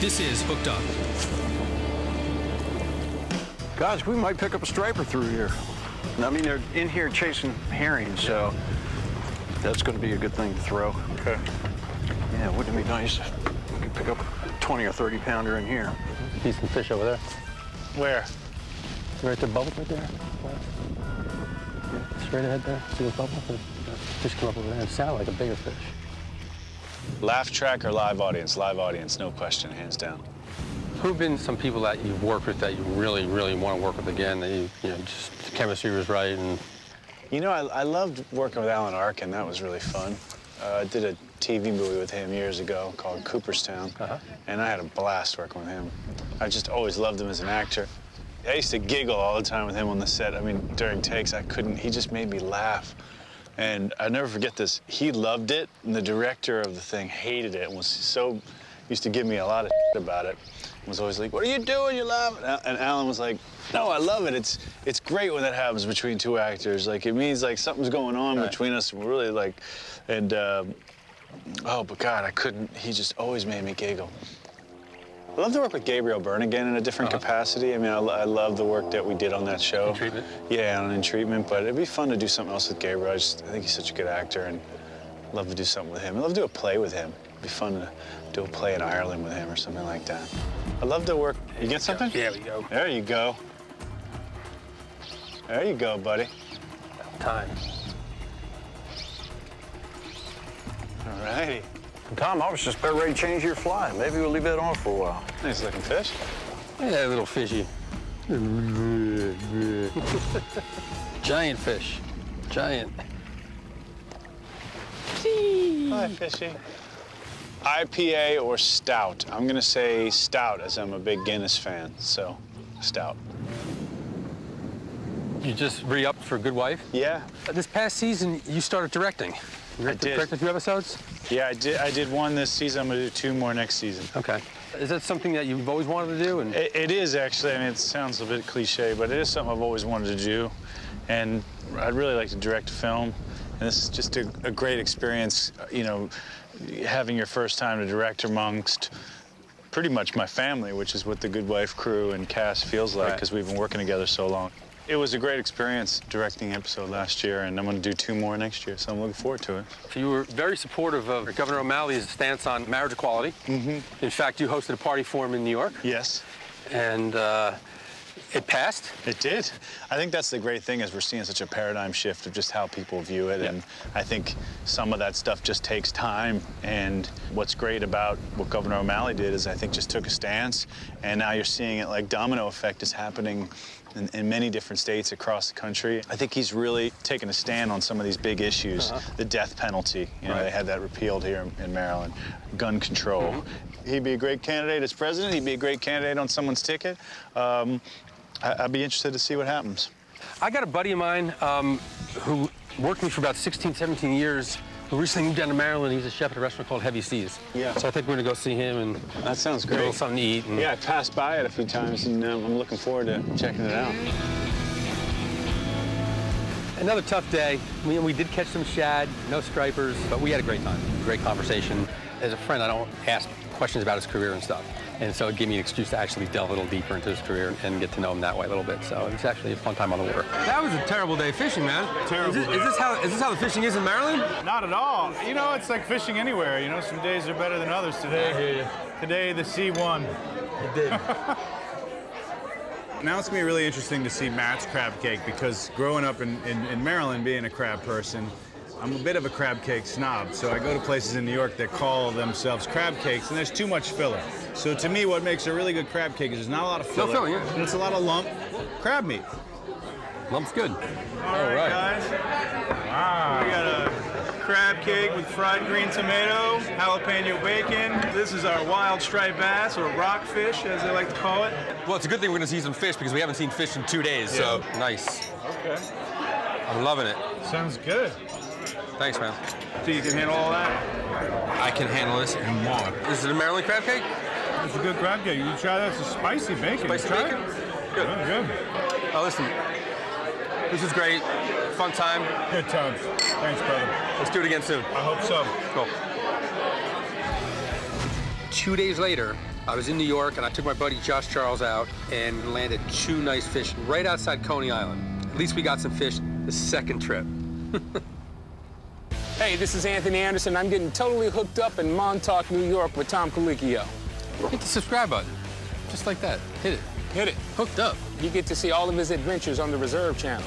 This is Hooked Up. Gosh, we might pick up a striper through here. I mean, they're in here chasing herring, so that's going to be a good thing to throw. Okay. Yeah, wouldn't it be nice if we could pick up a 20 or 30 pounder in here? Decent fish over there. Where? Right there, bubble right there. Yeah, straight ahead there. See the bubble? Fish come up over there and sound like a bigger fish. Laugh track or live audience? Live audience, no question, hands down. Who've been some people that you've worked with that you really, really want to work with again? That you know, just the chemistry was right and. You know, I loved working with Alan Arkin. That was really fun. I did a TV movie with him years ago called Cooperstown, and I had a blast working with him. I just always loved him as an actor. I used to giggle all the time with him on the set. I mean, during takes, he just made me laugh. And I'll never forget this. He loved it, and the director of the thing hated it and used to give me a lot of shit about it. Was always like, what are you doing? You're laughing. And Alan was like, no, I love it. It's great when that happens between two actors. Like, it means like something's going on between us. We're really like, and oh, but God, I couldn't. He just always made me giggle. I love to work with Gabriel Byrne again in a different capacity. I mean, I love the work that we did on that show. In Treatment? Yeah, on In Treatment, but it'd be fun to do something else with Gabriel. I think he's such a good actor, and I'd love to do something with him. I'd love to do a play with him. It'd be fun to do a play in Ireland with him or something like that. I'd love to work. You get something? Yeah, we go. There you go. There you go, buddy. Time. All righty. Tom, I was just about ready to change your fly. Maybe we'll leave that on for a while. Nice looking fish. Yeah, a little fishy. Giant fish. Giant. Hi, fishy. IPA or stout? I'm gonna say stout, as I'm a big Guinness fan, so stout. You just re-upped for Good Wife? Yeah. This past season, you started directing. You I did. Directed a few episodes? Yeah, I did one this season. I'm gonna do 2 more next season. Okay. Is that something that you've always wanted to do? And It is, actually. I mean, it sounds a bit cliche, but it is something I've always wanted to do. And I'd really like to direct a film. And this is just a great experience, you know, having your first time to direct amongst pretty much my family, which is what the Good Wife crew and cast feels like, because we've been working together so long. It was a great experience directing the episode last year, and I'm going to do 2 more next year, so I'm looking forward to it. So you were very supportive of Governor O'Malley's stance on marriage equality. In fact, you hosted a party for him in New York. Yes. And it passed. It did. I think that's the great thing, is we're seeing such a paradigm shift of just how people view it, and I think some of that stuff just takes time. And what's great about what Governor O'Malley did is I think just took a stance, and now you're seeing it like domino effect is happening in many different states across the country. I think he's really taken a stand on some of these big issues. The death penalty, you know, they had that repealed here in Maryland. Gun control. He'd be a great candidate as president. He'd be a great candidate on someone's ticket. I'd be interested to see what happens. I got a buddy of mine who worked with me for about 16, 17 years, who recently moved down to Maryland. He's a chef at a restaurant called Heavy Seas. Yeah. So I think we're gonna go see him and that sounds get great. a little something to eat. And... Yeah, I passed by it a few times, and I'm looking forward to checking it out. Another tough day. We did catch some shad, no stripers, but we had a great time. Great conversation. As a friend, I don't ask questions about his career and stuff. And so it gave me an excuse to actually delve a little deeper into his career and get to know him that way a little bit. So it's actually a fun time on the water. That was a terrible day fishing, man. Terrible. Is this how the fishing is in Maryland? Not at all. You know, it's like fishing anywhere. You know, some days are better than others. Today the sea won. It did. Now it's gonna be really interesting to see Matt's crab cake, because growing up in Maryland, being a crab person, I'm a bit of a crab cake snob, so I go to places in New York that call themselves crab cakes, and there's too much filler. So to me, what makes a really good crab cake is there's not a lot of filler. No filling, yeah. And it's a lot of lump crab meat. Lump's good. All right, guys. Wow. We got a crab cake with fried green tomato, jalapeno bacon. This is our wild striped bass, or rockfish, as they like to call it. Well, it's a good thing we're going to see some fish, because we haven't seen fish in 2 days, so nice. Okay. I'm loving it. Sounds good. Thanks, man. So you can handle all that? I can handle this and more. This is a Maryland crab cake? It's a good crab cake. You try that. It's a spicy bacon. Spicy Try bacon? it. Good. Oh, good. Oh, listen. This is great. Fun time. Good times. Thanks, brother. Let's do it again soon. I hope so. Cool. 2 days later, I was in New York, and I took my buddy Josh Charles out and landed 2 nice fish right outside Coney Island. At least we got some fish the second trip. Hey, this is Anthony Anderson. I'm getting totally hooked up in Montauk, New York with Tom Colicchio. Hit the subscribe button. Just like that. Hit it. Hit it. Hooked up. You get to see all of his adventures on the Reserve Channel.